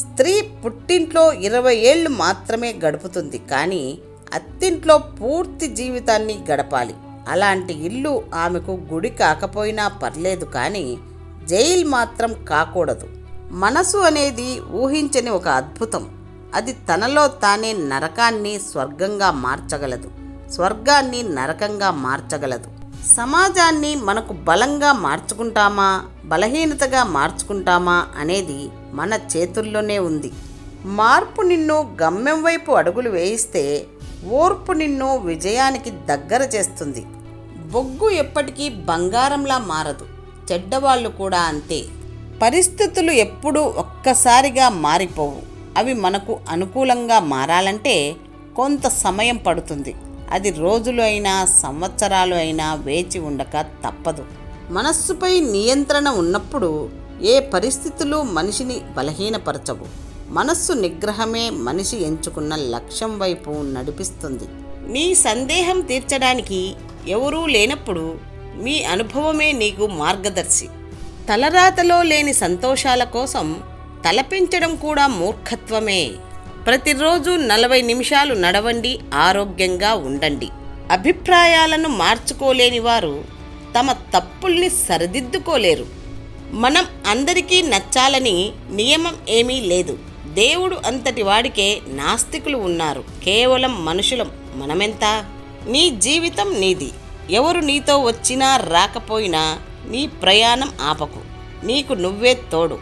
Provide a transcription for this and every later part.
స్త్రీ పుట్టింట్లో 20 ఏళ్ళు మాత్రమే గడుపుతుంది, కానీ అత్తింట్లో పూర్తి జీవితాన్ని గడపాలి. అలాంటి ఇల్లు ఆమెకు గుడి కాకపోయినా పర్లేదు, కానీ జైలు మాత్రం కాకూడదు. మనసు అనేది ఊహించని ఒక అద్భుతం. అది తనలో తానే నరకాన్ని స్వర్గంగా మార్చగలదు, స్వర్గాన్ని నరకంగా మార్చగలదు. సమాజాన్ని మనకు బలంగా మార్చుకుంటామా, బలహీనతగా మార్చుకుంటామా అనేది మన చేతుల్లోనే ఉంది. మార్పు నిన్ను గమ్యం వైపు అడుగులు వేయిస్తే, ఓర్పు నిన్ను విజయానికి దగ్గర చేస్తుంది. బొగ్గు ఎప్పటికీ బంగారంలా మారదు, చెడ్డవాళ్ళు కూడా అంతే. పరిస్థితులు ఎప్పుడూ ఒక్కసారిగా మారిపోవు. అవి మనకు అనుకూలంగా మారాలంటే కొంత సమయం పడుతుంది. అది రోజులు అయినా సంవత్సరాలు అయినా వేచి ఉండక తప్పదు. మనస్సుపై నియంత్రణ ఉన్నప్పుడు ఏ పరిస్థితులు మనిషిని బలహీనపరచవు. మనస్సు నిగ్రహమే మనిషి ఎంచుకున్న లక్ష్యం వైపు నడిపిస్తుంది. నీ సందేహం తీర్చడానికి ఎవరూ లేనప్పుడు మీ అనుభవమే నీకు మార్గదర్శి. తలరాతలో లేని సంతోషాల కోసం తలపించడం కూడా మూర్ఖత్వమే. ప్రతిరోజు 40 నిమిషాలు నడవండి, ఆరోగ్యంగా ఉండండి. అభిప్రాయాలను మార్చుకోలేని వారు తమ తప్పుల్ని సరిదిద్దుకోలేరు. మనం అందరికీ నచ్చాలని నియమం ఏమీ లేదు. దేవుడు అంతటి వాడికే నాస్తికులు ఉన్నారు. కేవలం మనుషులం మనమెంత? నీ జీవితం నీది. ఎవరు నీతో వచ్చినా రాకపోయినా నీ ప్రయాణం ఆపకు. నీకు నువ్వే తోడు.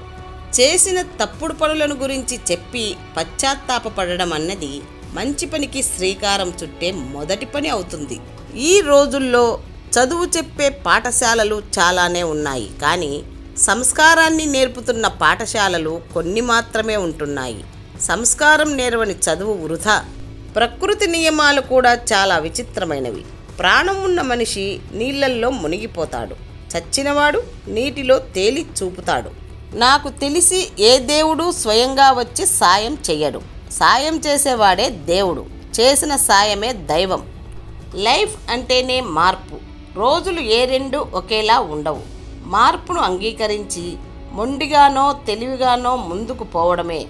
చేసిన తప్పుడు పనులను గురించి చెప్పి పశ్చాత్తాపపడడం అన్నది మంచి పనికి శ్రీకారం చుట్టే మొదటి పని అవుతుంది. ఈ రోజుల్లో చదువు చెప్పే పాఠశాలలు చాలానే ఉన్నాయి, కానీ సంస్కారాన్ని నేర్పుతున్న పాఠశాలలు కొన్ని మాత్రమే ఉంటున్నాయి. సంస్కారం నేర్వని చదువు వృధా. ప్రకృతి నియమాలు కూడా చాలా విచిత్రమైనవి. ప్రాణం ఉన్న మనిషి నీళ్ళల్లో మునిగిపోతాడు, చచ్చినవాడు నీటిలో తేలి చూపుతాడు. నాకు తెలిసి ఏ దేవుడు స్వయంగా వచ్చి సాయం చెయ్యడు. సాయం చేసేవాడే దేవుడు, చేసిన సాయమే దైవం. లైఫ్ అంటేనే మార్పు. రోజులు ఏ రెండు ఒకేలా ఉండవు. మార్పును అంగీకరించి మొండిగానో తెలివిగానో ముందుకు పోవడమే.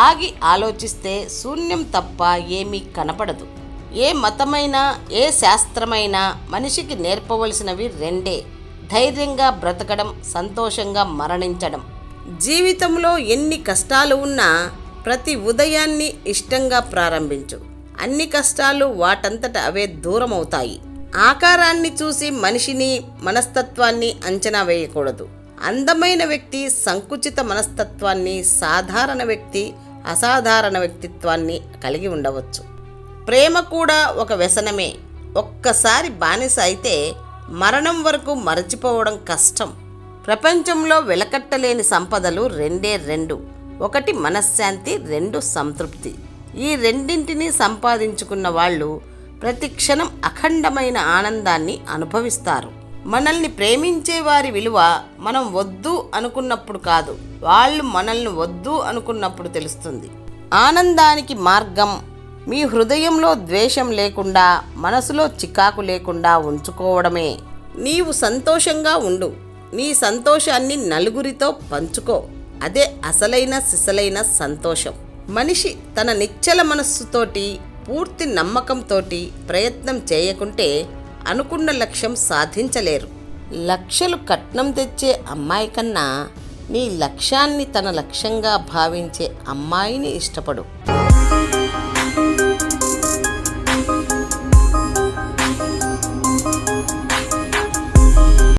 ఆగి ఆలోచిస్తే శూన్యం తప్ప ఏమీ కనపడదు. ఏ మతమైనా ఏ శాస్త్రమైనా మనిషికి నేర్పవలసినవి రెండే: ధైర్యంగా బ్రతకడం, సంతోషంగా మరణించడం. జీవితంలో ఎన్ని కష్టాలు ఉన్నా ప్రతి ఉదయాన్ని ఇష్టంగా ప్రారంభించు. అన్ని కష్టాలు వాటంతట అవే దూరం అవుతాయి. ఆకారాన్ని చూసి మనిషిని, మనస్తత్వాన్ని అంచనా వేయకూడదు. అందమైన వ్యక్తి సంకుచిత మనస్తత్వాన్ని, సాధారణ వ్యక్తి అసాధారణ వ్యక్తిత్వాన్ని కలిగి ఉండవచ్చు. ప్రేమ కూడా ఒక వ్యసనమే. ఒక్కసారి బానిస అయితే మరణం వరకు మరచిపోవడం కష్టం. ప్రపంచంలో వెలకట్టలేని సంపదలు రెండు. ఒకటి మనశ్శాంతి, 2 సంతృప్తి. ఈ రెండింటినీ సంపాదించుకున్న వాళ్ళు ప్రతి క్షణం అఖండమైన ఆనందాన్ని అనుభవిస్తారు. మనల్ని ప్రేమించే వారి విలువ మనం వద్దు అనుకున్నప్పుడు కాదు, వాళ్ళు మనల్ని వద్దు అనుకున్నప్పుడు తెలుస్తుంది. ఆనందానికి మార్గం మీ హృదయంలో ద్వేషం లేకుండా, మనసులో చికాకు లేకుండా ఉంచుకోవడమే. నీవు సంతోషంగా ఉండు. నీ సంతోషాన్ని నలుగురితో పంచుకో. అదే అసలైన సిసలైన సంతోషం. మనిషి తన నిశ్చల మనస్సుతోటి, పూర్తి నమ్మకంతోటి ప్రయత్నం చేయకుంటే అనుకున్న లక్ష్యం సాధించలేరు. లక్షలు కట్నం తెచ్చే అమ్మాయి కన్నా నీ లక్ష్యాన్ని తన లక్ష్యంగా భావించే అమ్మాయిని ఇష్టపడు.